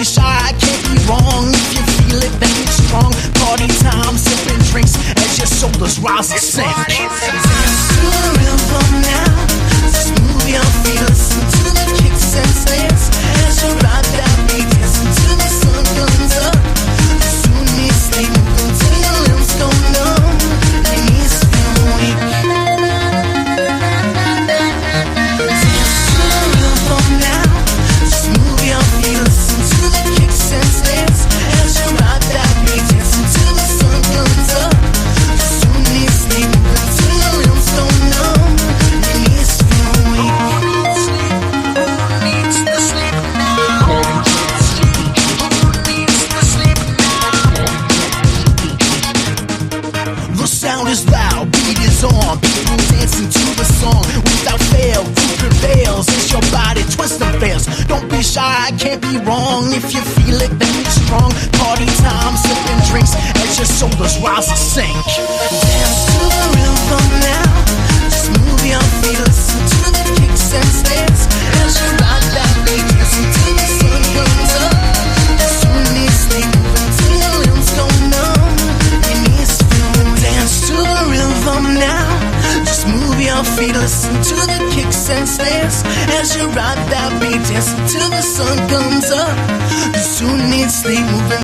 be shy, I can't be wrong. If you feel it, then it's strong. Party time, sipping drinks as your shoulders rise and sink. Dance to the rhythm now. Just move your feet, listen to the kicks and snares as you ride that beat, dancing till the sun comes up. You soon need sleep, moving till your limbs go numb. Your knees feel weak. Dance to the rhythm now. Just move your feet, listen to the kicks and snares as you ride that beat, dancing till the sun comes up. You soon need sleep, moving till your limbs go numb. Your knees feel weak. The sound is loud, beat is on. People dancing to the song. Without fail, you prevails as your body twists and fails. Don't be shy, I can't be wrong. If you feel it, then it's strong. Party time, sipping drinks as your shoulders rise and sink. Dance to the rhythm now. Just move your feet, listen to the kicks and snares as you ride that beat, dancing till the sun comes up. You soon need sleep, moving till your limbs go numb. Your knees feel. Dance to the rhythm now. Just move your feet, listen to the kicks and snares as you ride that beat, dancing till the sun comes up. You soon need sleep, moving